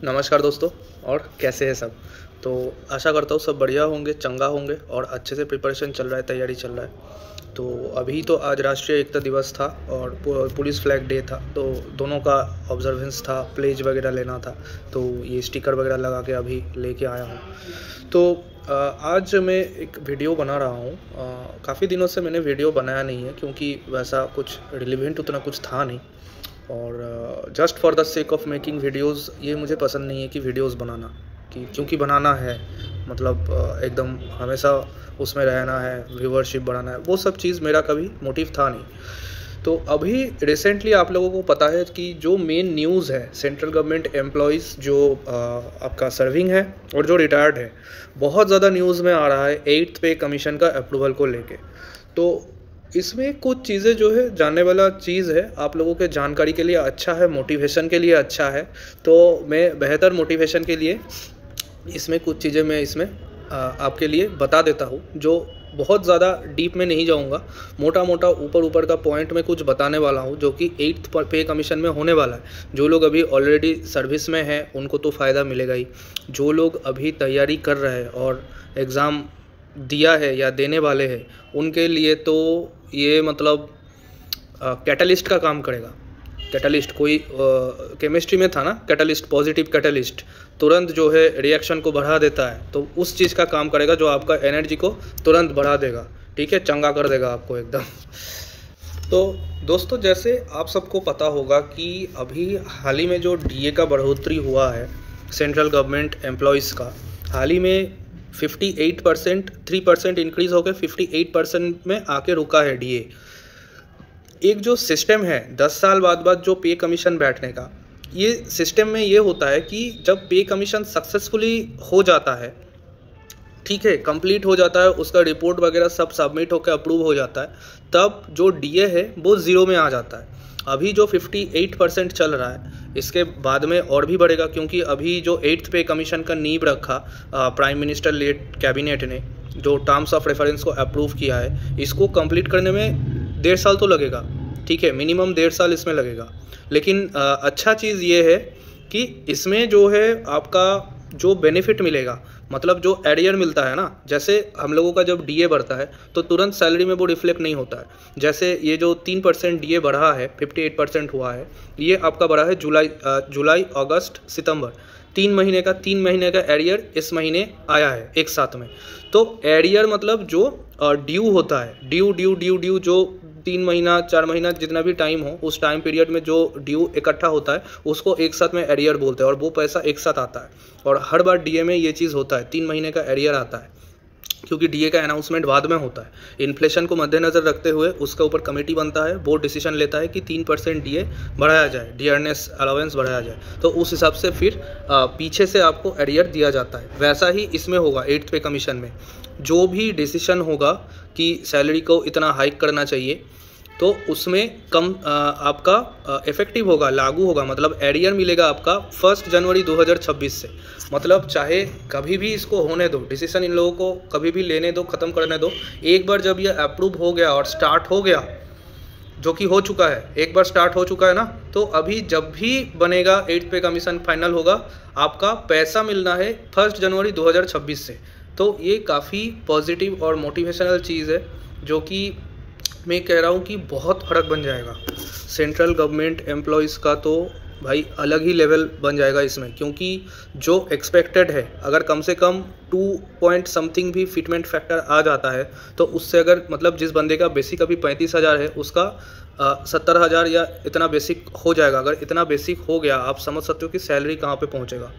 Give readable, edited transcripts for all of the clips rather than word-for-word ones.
नमस्कार दोस्तों। और कैसे हैं सब। तो आशा करता हूँ सब बढ़िया होंगे, चंगा होंगे और अच्छे से प्रिपरेशन चल रहा है, तैयारी चल रहा है। तो अभी तो आज राष्ट्रीय एकता दिवस था और पुलिस फ्लैग डे था, तो दोनों का ऑब्जर्वेंस था, प्लेज वगैरह लेना था, तो ये स्टिकर वगैरह लगा के अभी लेके आया हूँ। तो आज मैं एक वीडियो बना रहा हूँ। काफ़ी दिनों से मैंने वीडियो बनाया नहीं है क्योंकि वैसा कुछ रिलेवेंट उतना कुछ था नहीं, और just for the sake of making videos ये मुझे पसंद नहीं है कि वीडियोस बनाना, कि क्योंकि बनाना है मतलब एकदम हमेशा उसमें रहना है, व्यूवरशिप बढ़ाना है, वो सब चीज़ मेरा कभी मोटिव था नहीं। तो अभी रिसेंटली आप लोगों को पता है कि जो मेन न्यूज़ है, सेंट्रल गवर्नमेंट एम्प्लॉयज़ जो आपका सर्विंग है और जो रिटायर्ड है, बहुत ज़्यादा न्यूज़ में आ रहा है 8th पे कमीशन का अप्रूवल को लेके। तो इसमें कुछ चीज़ें जो है जानने वाला चीज़ है, आप लोगों के जानकारी के लिए अच्छा है, मोटिवेशन के लिए अच्छा है। तो मैं बेहतर मोटिवेशन के लिए इसमें कुछ चीज़ें मैं इसमें आपके लिए बता देता हूँ, जो बहुत ज़्यादा डीप में नहीं जाऊँगा, मोटा मोटा ऊपर का पॉइंट में कुछ बताने वाला हूँ, जो कि 8th पे कमीशन में होने वाला है। जो लोग अभी ऑलरेडी सर्विस में हैं उनको तो फ़ायदा मिलेगा ही, जो लोग अभी तैयारी कर रहे हैं और एग्ज़ाम दिया है या देने वाले हैं उनके लिए तो ये मतलब कैटलिस्ट का काम करेगा। कैटलिस्ट कोई केमिस्ट्री में था ना, कैटलिस्ट, पॉजिटिव कैटलिस्ट, तुरंत जो है रिएक्शन को बढ़ा देता है, तो उस चीज़ का काम करेगा जो आपका एनर्जी को तुरंत बढ़ा देगा, ठीक है, चंगा कर देगा आपको एकदम। तो दोस्तों, जैसे आप सबको पता होगा कि अभी हाल ही में जो डीए का बढ़ोतरी हुआ है सेंट्रल गवर्नमेंट एम्प्लॉयज़ का, हाल ही में 58%, 3% इंक्रीज़ होकर 58% में आके रुका है डीए। एक जो सिस्टम है 10 साल बाद जो पे कमीशन बैठने का, ये सिस्टम में ये होता है कि जब पे कमीशन सक्सेसफुली हो जाता है, ठीक है, कंप्लीट हो जाता है, उसका रिपोर्ट वगैरह सब सबमिट होकर अप्रूव हो जाता है, तब जो डीए है वो ज़ीरो में आ जाता है। अभी जो 58% चल रहा है, इसके बाद में और भी बढ़ेगा, क्योंकि अभी जो 8th पे कमीशन का नींव रखा प्राइम मिनिस्टर लेड कैबिनेट ने, जो टर्म्स ऑफ रेफरेंस को अप्रूव किया है, इसको कंप्लीट करने में 1.5 साल तो लगेगा, ठीक है, मिनिमम 1.5 साल इसमें लगेगा। लेकिन अच्छा चीज़ ये है कि इसमें जो है आपका जो बेनिफिट मिलेगा, मतलब जो एरियर मिलता है ना, जैसे हम लोगों का जब डीए बढ़ता है तो तुरंत सैलरी में वो रिफ्लेक्ट नहीं होता है। जैसे ये जो 3% डीए बढ़ा है, 58% हुआ है, ये आपका बढ़ा है जुलाई अगस्त सितंबर, 3 महीने का एरियर इस महीने आया है एक साथ में। तो एरियर मतलब जो ड्यू होता है, ड्यू जो 3 महीना 4 महीना जितना भी टाइम हो, उस टाइम पीरियड में जो ड्यू इकट्ठा होता है उसको एक साथ में एरियर बोलते हैं, और वो पैसा एक साथ आता है। और हर बार डीए में ये चीज़ होता है, 3 महीने का एरियर आता है, क्योंकि डीए का अनाउंसमेंट बाद में होता है। इन्फ्लेशन को मद्देनज़र रखते हुए उसका ऊपर कमेटी बनता है, बोर्ड डिसीजन लेता है कि 3% डीए बढ़ाया जाए, डियरनेस अलाउंस बढ़ाया जाए, तो उस हिसाब से फिर पीछे से आपको एरियर दिया जाता है। वैसा ही इसमें होगा 8th पे कमीशन में, जो भी डिसीजन होगा कि सैलरी को इतना हाइक करना चाहिए, तो उसमें कम आपका इफेक्टिव होगा, लागू होगा, मतलब एरियर मिलेगा आपका 1 जनवरी 2026 से। मतलब चाहे कभी भी इसको होने दो, डिसीजन इन लोगों को कभी भी लेने दो, ख़त्म करने दो, एक बार जब ये अप्रूव हो गया और स्टार्ट हो गया, जो कि हो चुका है, एक बार स्टार्ट हो चुका है ना, तो अभी जब भी बनेगा 8th पे कमीशन फाइनल होगा, आपका पैसा मिलना है 1 जनवरी 2026 से। तो ये काफ़ी पॉजिटिव और मोटिवेशनल चीज़ है, जो कि मैं कह रहा हूँ कि बहुत फ़र्क बन जाएगा सेंट्रल गवर्नमेंट एम्प्लॉयज़ का। तो भाई अलग ही लेवल बन जाएगा इसमें, क्योंकि जो एक्सपेक्टेड है, अगर कम से कम 2 पॉइंट समथिंग भी फिटमेंट फैक्टर आ जाता है, तो उससे अगर मतलब जिस बंदे का बेसिक अभी 35,000 है, उसका 70,000 या इतना बेसिक हो जाएगा। अगर इतना बेसिक हो गया, आप समझ सकते हो कि सैलरी कहाँ पे पहुँचेगा।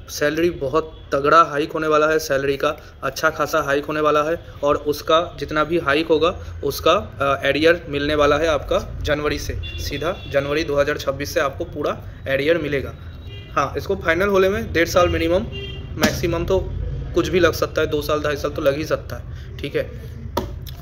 सैलरी बहुत तगड़ा हाइक होने वाला है, सैलरी का अच्छा खासा हाइक होने वाला है, और उसका जितना भी हाइक होगा उसका एरियर मिलने वाला है आपका जनवरी से, सीधा जनवरी 2026 से आपको पूरा एरियर मिलेगा। हाँ, इसको फाइनल होने में 1.5 साल मिनिमम, मैक्सिमम तो कुछ भी लग सकता है, 2 साल 2.5 साल तो लग ही सकता है, ठीक है।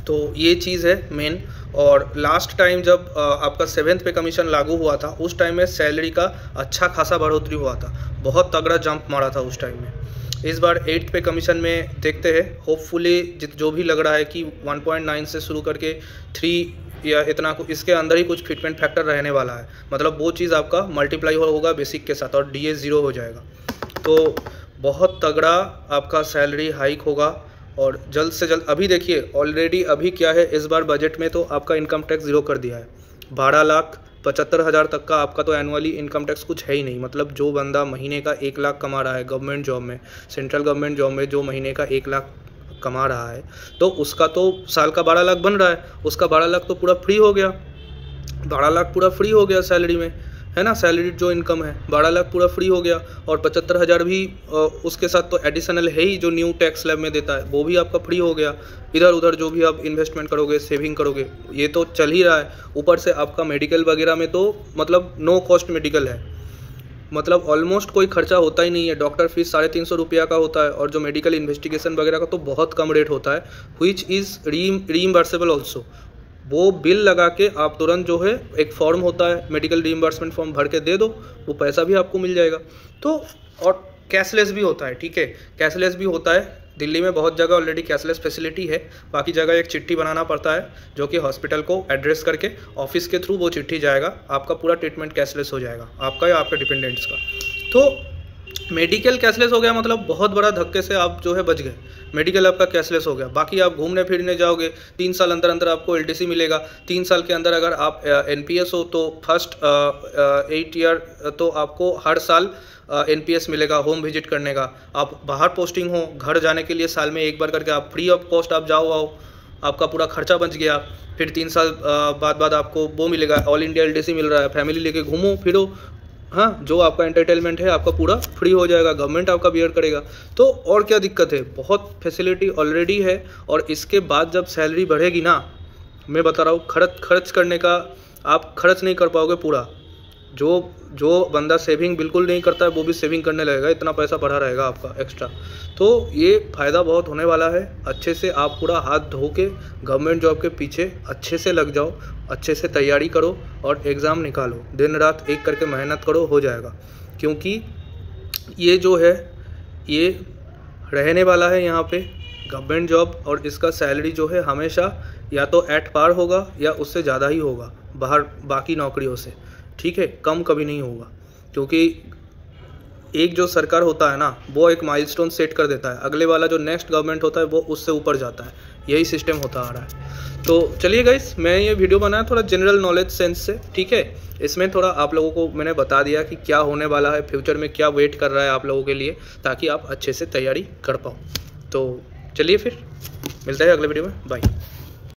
तो ये चीज़ है मेन। और लास्ट टाइम जब आपका 7th पे कमीशन लागू हुआ था, उस टाइम में सैलरी का अच्छा खासा बढ़ोतरी हुआ था, बहुत तगड़ा जंप मारा था उस टाइम में। इस बार 8th पे कमीशन में देखते हैं, होपफुली जो भी लग रहा है कि 1.9 से शुरू करके 3 या इतना इसके अंदर ही कुछ फिटमेंट फैक्टर रहने वाला है, मतलब वो चीज़ आपका मल्टीप्लाई होगा बेसिक के साथ और DA 0 हो जाएगा। तो बहुत तगड़ा आपका सैलरी हाइक होगा और जल्द से जल्द। अभी देखिए ऑलरेडी अभी क्या है, इस बार बजट में तो आपका इनकम टैक्स 0 कर दिया है। 12,75,000 तक का आपका तो एनुअली इनकम टैक्स कुछ है ही नहीं। मतलब जो बंदा महीने का 1 लाख कमा रहा है गवर्नमेंट जॉब में, सेंट्रल गवर्नमेंट जॉब में जो महीने का 1 लाख कमा रहा है, तो उसका तो साल का 12 लाख बन रहा है, उसका 12 लाख तो पूरा फ्री हो गया। 12 लाख पूरा फ्री हो गया सैलरी में, है ना। सैलरी जो इनकम है 12 लाख पूरा फ्री हो गया और 75,000 भी उसके साथ तो एडिशनल है ही, जो न्यू टैक्स स्लैब में देता है वो भी आपका फ्री हो गया। इधर उधर जो भी आप इन्वेस्टमेंट करोगे, सेविंग करोगे, ये तो चल ही रहा है। ऊपर से आपका मेडिकल वगैरह में तो मतलब नो कॉस्ट मेडिकल है, मतलब ऑलमोस्ट कोई खर्चा होता ही नहीं है। डॉक्टर फीस 350 रुपया का होता है और जो मेडिकल इन्वेस्टिगेशन वगैरह का तो बहुत कम रेट होता है, व्हिच इज़ रीइम्बर्सेबल ऑल्सो। वो बिल लगा के आप तुरंत जो है एक फॉर्म होता है, मेडिकल रीइम्बर्समेंट फॉर्म भर के दे दो, वो पैसा भी आपको मिल जाएगा। तो और कैशलेस भी होता है, ठीक है, कैशलेस भी होता है। दिल्ली में बहुत जगह ऑलरेडी कैशलेस फैसिलिटी है, बाकी जगह एक चिट्ठी बनाना पड़ता है जो कि हॉस्पिटल को एड्रेस करके ऑफिस के थ्रू वो चिट्ठी जाएगा, आपका पूरा ट्रीटमेंट कैशलेस हो जाएगा, आपका या आपके डिपेंडेंट्स का। तो मेडिकल कैशलेस हो गया, मतलब बहुत बड़ा धक्के से आप जो है बच गए। मेडिकल आपका कैशलेस हो गया। बाकी आप घूमने फिरने जाओगे, 3 साल अंदर अंदर आपको LTC मिलेगा। 3 साल के अंदर अगर आप NPS हो तो फर्स्ट 8 ईयर तो आपको हर साल NPS मिलेगा होम विजिट करने का। आप बाहर पोस्टिंग हो, घर जाने के लिए साल में 1 बार करके आप फ्री ऑफ कॉस्ट आप जाओ आओ, आपका पूरा खर्चा बच गया। फिर 3 साल बाद आपको वो मिलेगा, ऑल इंडिया LTC मिल रहा है, फैमिली लेके घूमो फिरो, हाँ, जो आपका एंटरटेनमेंट है आपका पूरा फ्री हो जाएगा, गवर्नमेंट आपका बियर करेगा। तो और क्या दिक्कत है, बहुत फैसिलिटी ऑलरेडी है। और इसके बाद जब सैलरी बढ़ेगी ना, मैं बता रहा हूँ, खर्च करने का आप खर्च नहीं कर पाओगे पूरा। जो बंदा सेविंग बिल्कुल नहीं करता है वो भी सेविंग करने लगेगा, इतना पैसा बढ़ा रहेगा आपका एक्स्ट्रा। तो ये फ़ायदा बहुत होने वाला है। अच्छे से आप पूरा हाथ धो के गवर्नमेंट जॉब के पीछे अच्छे से लग जाओ, अच्छे से तैयारी करो और एग्ज़ाम निकालो, दिन रात एक करके मेहनत करो, हो जाएगा। क्योंकि ये जो है ये रहने वाला है यहाँ पे गवर्नमेंट जॉब, और इसका सैलरी जो है हमेशा या तो एट पार होगा या उससे ज़्यादा ही होगा बाहर बाकी नौकरियों से, ठीक है, कम कभी नहीं होगा। क्योंकि एक जो सरकार होता है ना, वो एक माइलस्टोन सेट कर देता है, अगले वाला जो नेक्स्ट गवर्नमेंट होता है वो उससे ऊपर जाता है, यही सिस्टम होता आ रहा है। तो चलिए गाइस, मैं ये वीडियो बनाया थोड़ा जनरल नॉलेज सेंस से, ठीक है। इसमें थोड़ा आप लोगों को मैंने बता दिया कि क्या होने वाला है, फ्यूचर में क्या वेट कर रहा है आप लोगों के लिए, ताकि आप अच्छे से तैयारी कर पाओ। तो चलिए फिर मिलते हैं अगले वीडियो में, बाय।